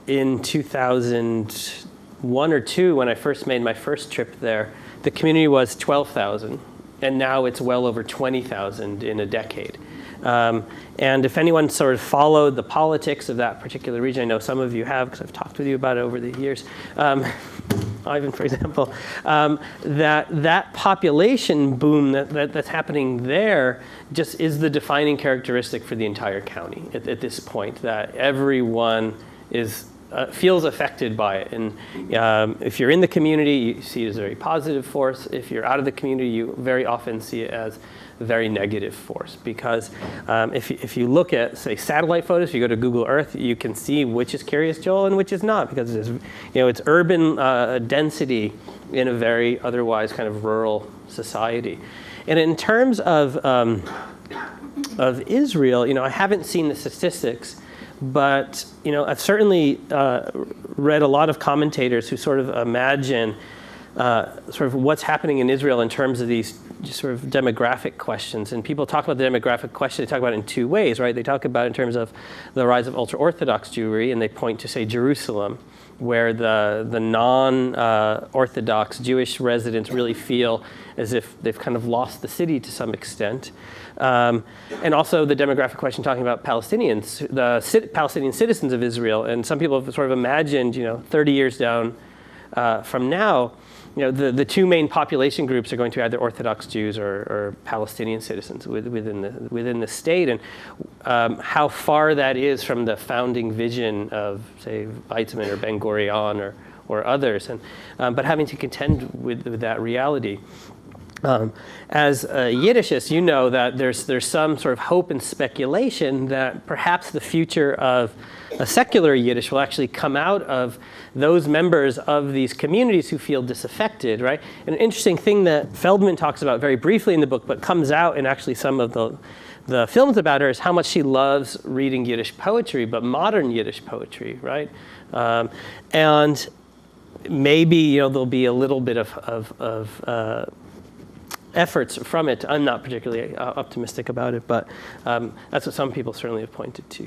in 2001 or 2, when I first made my first trip there, the community was 12,000, and now it's well over 20,000 in a decade. And if anyone sort of followed the politics of that particular region, I know some of you have because I've talked with you about it over the years, Ivan, for example, that population boom that's happening there just is the defining characteristic for the entire county at this point, that everyone feels affected by it. And if you're in the community, you see it as a very positive force. If you're out of the community, you very often see it as a very negative force, because if you look at, say, satellite photos, if you go to Google Earth, you can see which is Curious Joel and which is not, because it's urban density in a very otherwise kind of rural society. And in terms of Israel, I haven't seen the statistics, but I've certainly read a lot of commentators who sort of imagine sort of what's happening in Israel in terms of these just sort of demographic questions. And people talk about the demographic question, they talk about it in two ways, right? They talk about it in terms of the rise of ultra-Orthodox Jewry, and they point to, say, Jerusalem, where the non-Orthodox Jewish residents really feel as if they've kind of lost the city to some extent. And also the demographic question talking about Palestinians, the Palestinian citizens of Israel. And some people have sort of imagined, 30 years down from now, the two main population groups are going to be either Orthodox Jews or Palestinian citizens within the state, and how far that is from the founding vision of, say, Weizmann or Ben Gurion or others, but having to contend with that reality. As a Yiddishist, you know that there's some sort of hope and speculation that perhaps the future of a secular Yiddish will actually come out of those members of these communities who feel disaffected, right? And an interesting thing that Feldman talks about very briefly in the book, but comes out in actually some of the films about her, is how much she loves reading Yiddish poetry, but modern Yiddish poetry, right? And maybe there'll be a little bit of efforts from it. I'm not particularly optimistic about it, but that's what some people certainly have pointed to.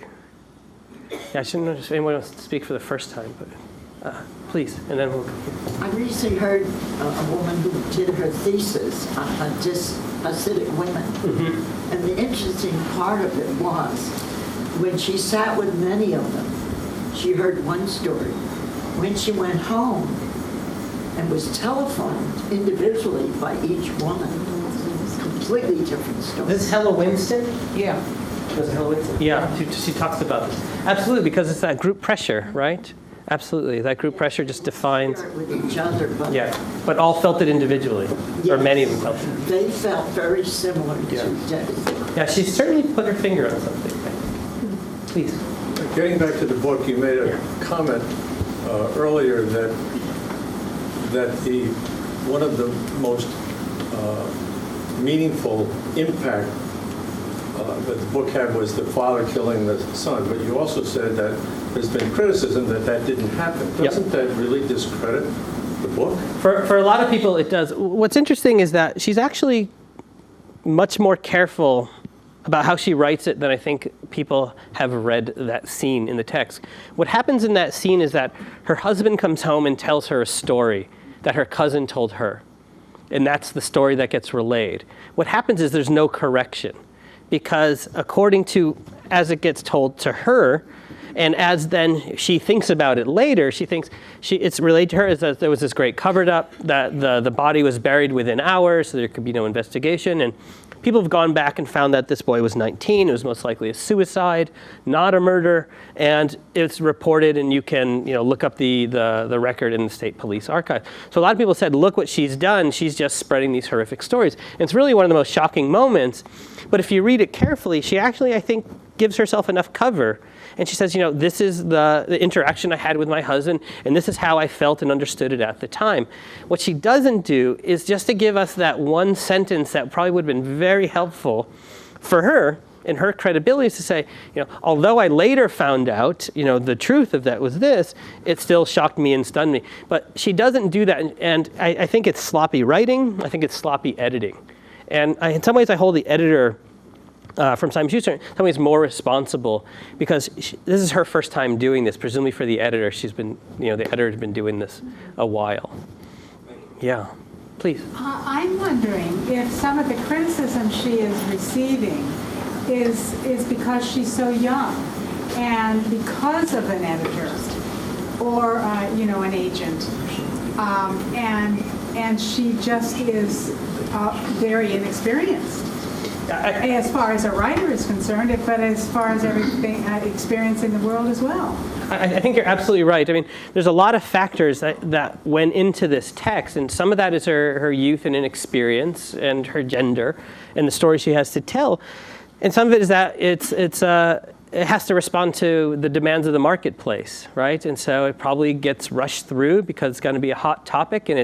Yeah, I shouldn't know if anyone wants to speak for the first time, but please, and then we'll. I recently heard a woman who did her thesis on just Hasidic women. Mm-hmm. And the interesting part of it was, when she sat with many of them, she heard one story. When she went home and was telephoned individually by each woman, completely different story. This is Hella Winston? Yeah. Yeah, she talks about this. Absolutely, because it's that group pressure, right? Absolutely, that group pressure just defines. With each other, but all felt it individually, or many of them felt it. They felt very similar to Debbie. Yeah, she certainly put her finger on something. Please. Getting back to the book, you made a comment earlier that one of the most meaningful impact that the book had was the father killing the son, but you also said that there's been criticism that didn't happen. Doesn't that really discredit the book? For a lot of people, it does. What's interesting is that she's actually much more careful about how she writes it than I think people have read that scene in the text. What happens in that scene is that her husband comes home and tells her a story that her cousin told her. And that's the story that gets relayed. What happens is there's no correction, because according to, as it gets told to her, and as then she thinks about it later, she thinks it's relayed to her is that there was this great covered up, that the body was buried within hours, so there could be no investigation. And people have gone back and found that this boy was 19. It was most likely a suicide, not a murder, and it's reported, and you can look up the record in the state police archive. So a lot of people said, look what she's done. She's just spreading these horrific stories. And it's really one of the most shocking moments. But if you read it carefully, she actually, I think, gives herself enough cover. And she says, this is the interaction I had with my husband, and this is how I felt and understood it at the time. What she doesn't do is just to give us that one sentence that probably would have been very helpful for her and her credibility, is to say, although I later found out, the truth of that was this, it still shocked me and stunned me. But she doesn't do that, and I think it's sloppy writing. I think it's sloppy editing. And in some ways, I hold the editor from Simon Schuster, in some ways more responsible, because this is her first time doing this. Presumably for the editor, she's been, the editor has been doing this a while. Yeah, please. I'm wondering if some of the criticism she is receiving is because she's so young, and because of an editor or an agent, and she just is very inexperienced. As far as a writer is concerned, but as far as everything experience in the world as well. I think you're absolutely right. I mean, there's a lot of factors that went into this text, and some of that is her youth and inexperience and her gender and the story she has to tell. And some of it is that it has to respond to the demands of the marketplace, right? And so it probably gets rushed through because it's going to be a hot topic, and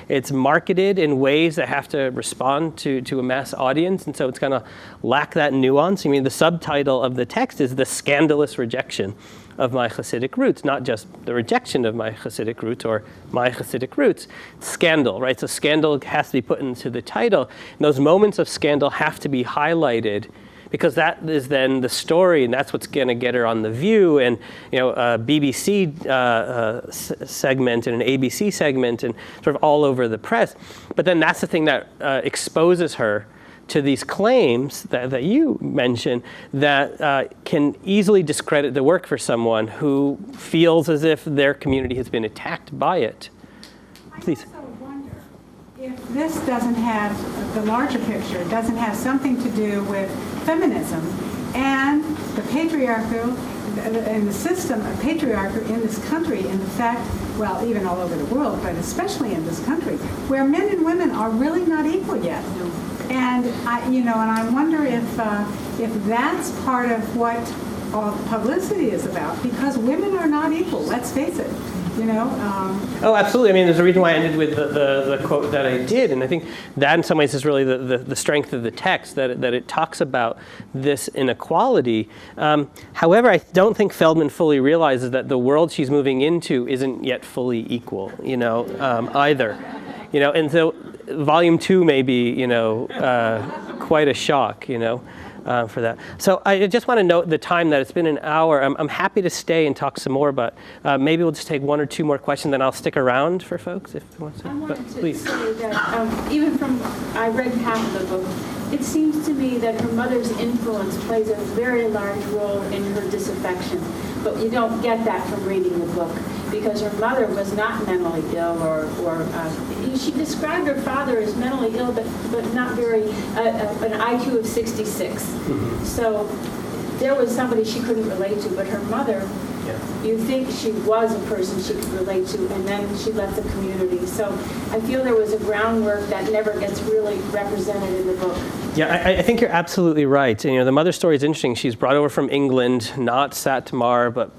it's marketed in ways that have to respond to a mass audience, and so it's going to lack that nuance. I mean, the subtitle of the text is "The Scandalous Rejection of My Hasidic Roots," not just the rejection of my Hasidic roots or my Hasidic roots. Scandal, right? So scandal has to be put into the title, and those moments of scandal have to be highlighted, because that is then the story, and that's what's going to get her on The View, and a BBC segment and an ABC segment, and sort of all over the press. But then that's the thing that exposes her to these claims that you mentioned that can easily discredit the work for someone who feels as if their community has been attacked by it. Please. If this doesn't have, the larger picture doesn't have something to do with feminism and the patriarchal and the system of patriarchy in this country, and the fact, well, even all over the world, but especially in this country, where men and women are really not equal yet. And I wonder if that's part of what all the publicity is about, because women are not equal. Let's face it. Oh, absolutely. I mean, there's a reason why I ended with the quote that I did, and I think that in some ways is really the strength of the text, that it talks about this inequality. However, I don't think Feldman fully realizes that the world she's moving into isn't yet fully equal, either. And so volume 2 may be, quite a shock, for that. So I just want to note the time, that it's been an hour. I'm happy to stay and talk some more, but maybe we'll just take 1 or 2 more questions, then I'll stick around for folks if they want to. I wanted to please. say that even I read half of the book, it seems to me that her mother's influence plays a very large role in her disaffection. But you don't get that from reading the book, because her mother was not mentally ill, or she described her father as mentally ill, but not very, an IQ of 66. Mm-hmm. So there was somebody she couldn't relate to, but her mother, you think she was a person she could relate to, and then she left the community. So I feel there was a groundwork that never gets really represented in the book. Yeah, I think you're absolutely right. The mother story is interesting. She's brought over from England, not Satmar, but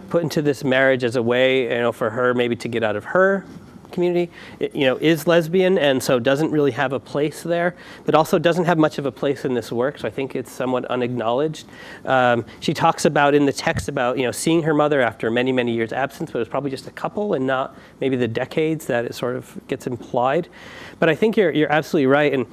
put into this marriage as a way, for her maybe to get out of her community, is lesbian and so doesn't really have a place there, but also doesn't have much of a place in this work, so I think it's somewhat unacknowledged. She talks about in the text about seeing her mother after many, many years absence, but it was probably just a couple and not maybe the decades that it sort of gets implied. But I think you're absolutely right. And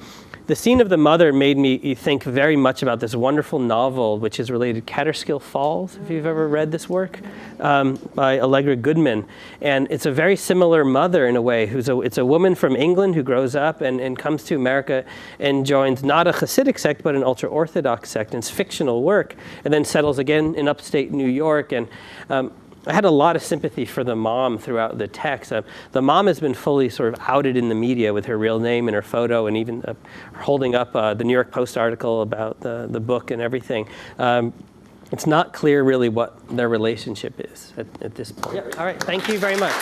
the scene of the mother made me think very much about this wonderful novel, which is related to Catterskill Falls, if you've ever read this work, by Allegra Goodman. And it's a very similar mother in a way. It's a woman from England who grows up and comes to America and joins not a Hasidic sect, but an ultra-Orthodox sect. And it's fictional work, and then settles again in upstate New York. And I had a lot of sympathy for the mom throughout the text. The mom has been fully sort of outed in the media with her real name and her photo, and even holding up the New York Post article about the book and everything. It's not clear really what their relationship is at this point. All right, thank you very much.